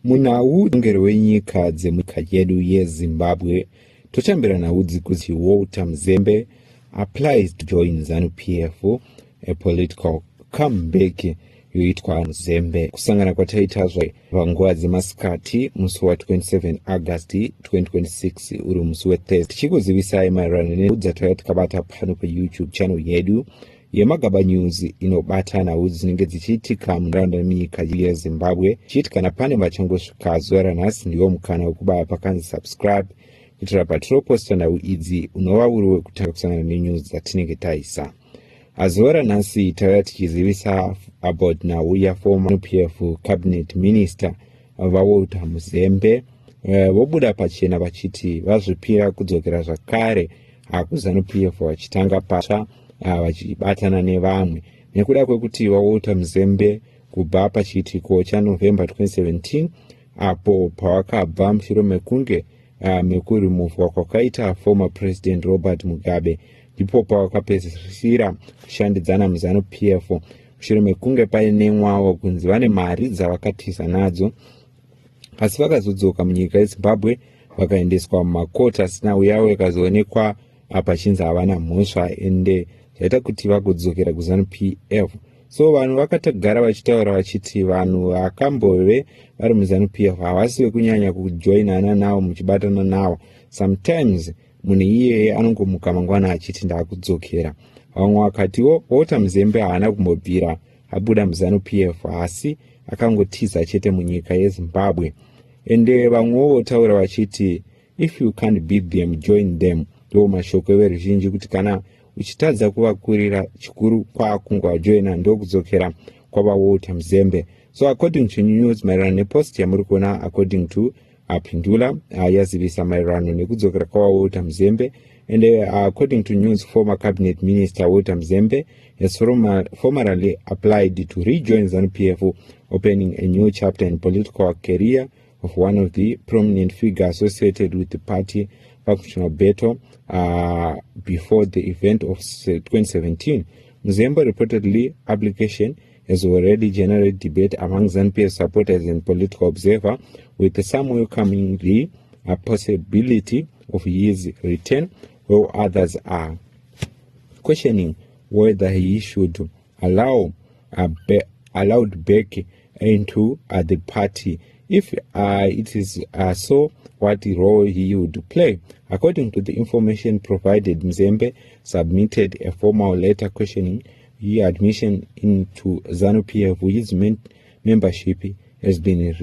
Munau ngero wenyika dzemunyika yedu yeZimbabwe tochambirana udzi kuti Walter Mzembi applies to join ZANU-PF, a political comeback yoitwa Mzembi. Kusangana kwataita panguva dzemasikati musi wa 27 August 2026 uri musi weThursday. Tichikuzivisai maererano neudzi takabata pano paYouTube channel yedu yeMagaba News inobatana udzi dzinenge dzichiitika munharaunda nemunyika yeZimbabwe. Chiti kana pane vachangosvika zuva ranhasi ndiwo mukana wekubaya pakanzi subscribe kuitira patiroposta nhau idzi unova uri wekutanga kusangana nenews dzatinenge taisa. Zuva ranhasi tauya tichizivisa about nhau yaformer ZANU-PF cabinet minister vaWalter Mzembi vobuda pachena vachiti vazvipira kudzokera zvakare kuZANU-PF vachitanga patsva vachibatana nevamwe nekuda kwekuti vaWalter Mzembi kubva pachiitiko chaNovember 2017 apo pavakabva mushure mekunge mekurimuvhwa kwakaita former president Robert Mugabe, ndipo pavakapedzisira kushandidzana muZANU-PF mushure mekunge paine mwavo kunzi vane mari dzavakatiza nadzo, asi vakazodzoka munyika yeZimbabwe vakaendeswa mumakoti asina uyawo ikazoonekwa pachinzi havana mhosva ende zvaita kuti vagodzokera kuZANU-PF. So vanhu vakatogara vachitaura vachiti vanhu vakambove vari muZANU-PF havasi vekunyanya kujoinana navo muchibatana navo. Sometimes munhu iyeye anongomuka mangwana achiti ndaakudzokera. Vamwe vakatiwo Walter Mzembi haana kumbobvira abuda muZANU-PF asi akangotiza chete munyika yeZimbabwe. Ende vamwewo votaura vachiti if you can't beat them, join them. Ndo mashoko veruzhinji kuti kana uchitadza kuvakurira chikuru kwakungovajoina ndokudzokera kwavaWalter Mzembi. So according to news maererano nepost yamuri kuona, according to Pindula yazivisa maererano nekudzokera kwavaWalter Mzembi, and according to news, former cabinet minister Walter Mzembi has formally applied to rejoin ZANU-PF, opening a new chapter in political career of one of the prominent figures associated with the party functional battle before the event of 2017. Mzembi reportedly application has already generated debate among ZANU-PF supporters and political observers, with some welcoming the possibility of his return, while others are questioning whether he should allowed back into the party. If it is so, what role he would play? According to the information provided, Mzembi submitted a formal letter questioning his admission into ZANU-PF. His membership has been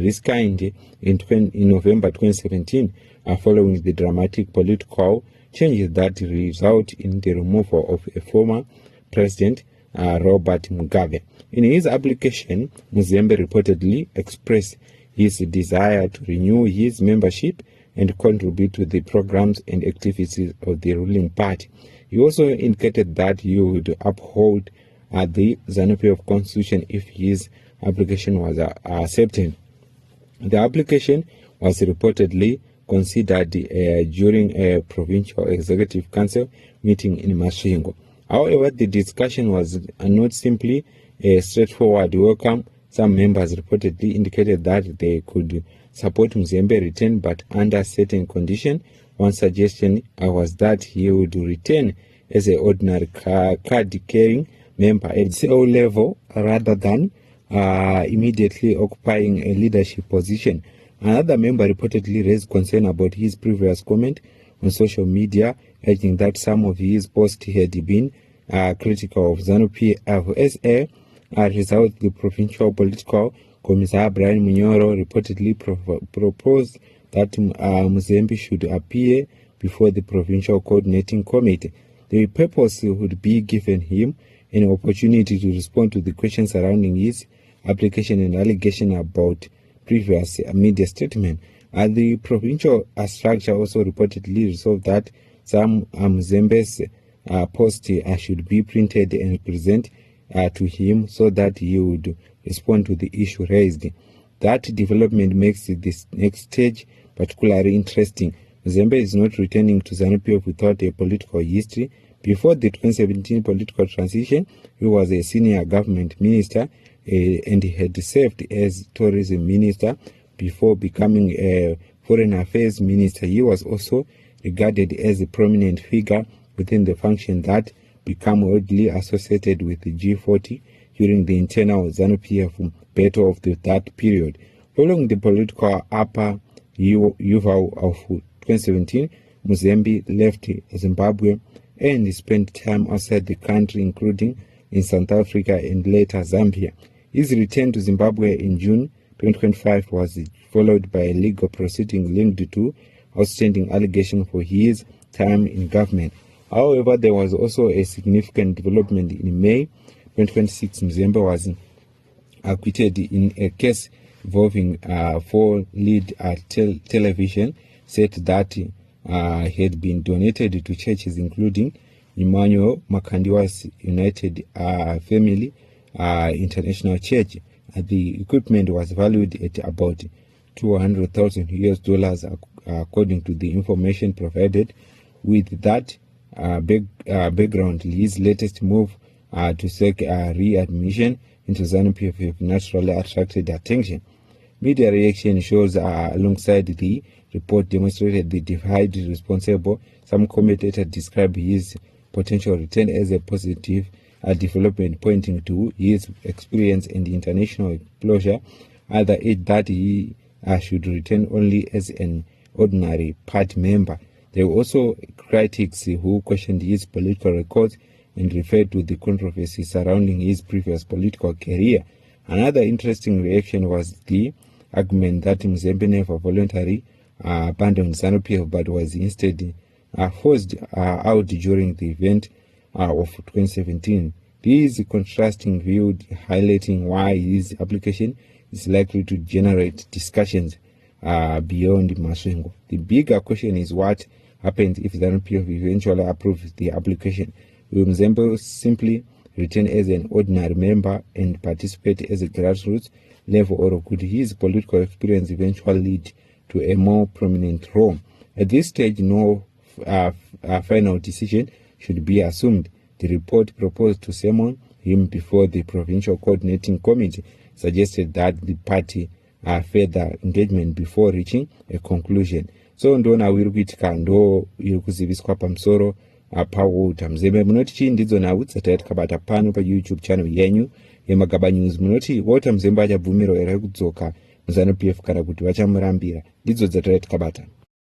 resigned in November 2017 following the dramatic political changes that result in the removal of a former president, Robert Mugabe. In his application, Mzembi reportedly expressed his desire to renew his membership and contribute to the programs and activities of the ruling party. He also indicated that he would uphold the ZANU-PF constitution if his application was accepted. The application was reportedly considered during a provincial executive council meeting in Masvingo. However, the discussion was not simply a straightforward welcome. Some members reportedly indicated that they could support Mzembi return, but under certain conditions. One suggestion was that he would return as an ordinary card-carrying member at CEO level rather than immediately occupying a leadership position. Another member reportedly raised concern about his previous comment on social media, urging that some of his posts had been critical of ZANU-PF. As a result, the provincial political commissar Brian Munyoro reportedly proposed that Mzembi should appear before the provincial coordinating committee. The purpose would be giving him an opportunity to respond to the questions surrounding his application and allegation about previous media statement. The provincial structure also reportedly resolved that some Mzembi's posts should be printed and presented to him so that he would respond to the issue raised. That development makes this next stage particularly interesting. Mzembi is not returning to ZANU-PF without a political history. Before the 2017 political transition, he was a senior government minister, and had served as tourism minister before becoming a foreign affairs minister. He was also regarded as a prominent figure within the function that became widely associated with the G40 during the internal ZANU-PF battle of that period. Following the political upper U-Val of 2017, Mzembi left Zimbabwe and spent time outside the country, including in South Africa and later Zambia. His return to Zimbabwe in June 2025 was followed by a legal proceeding linked to outstanding allegations for his time in government. However, there was also a significant development in May 2026. Mzembi was acquitted in a case involving 4 lead television set that had been donated to churches, including Emmanuel Makandiwa's United Family International Church. The equipment was valued at about $200,000 according to the information provided. With that background, his latest move to seek readmission into ZANU-PF naturally attracted attention. Media reaction shows alongside the report demonstrated the divide responsible. Some commentators describe his potential return as a positive development, pointing to his experience and international exposure. Others add that he should return only as an ordinary party member. There were also critics who questioned his political record and referred to the controversy surrounding his previous political career. Another interesting reaction was the argument that Mzembi never voluntarily abandoned ZANU-PF but was instead forced out during the event of 2017. This contrasting view highlighting why his application is likely to generate discussions beyond Masvingo. The bigger question is what happens if ZANU-PF eventually approves the application. Will Mzembi simply return as an ordinary member and participate as a grassroots level, or could his political experience eventually lead to a more prominent role? At this stage, no final decision should be assumed. The report proposed to summon him before the Provincial Coordinating Committee suggested that the party further engagement before reaching a conclusion. So ndona wiri kuitika ndo iri kuziviswa pamusoro paWalter Mzembe. Munoti chii ndidzo nhau dzatati kabata pano pa YouTube channel yenyu yeMagaba News. Munoti Walter Mzembe achabvumirwa here kudzoka muZANU-PF kana kuti vachamurambira? Ndidzo dzatati kabata.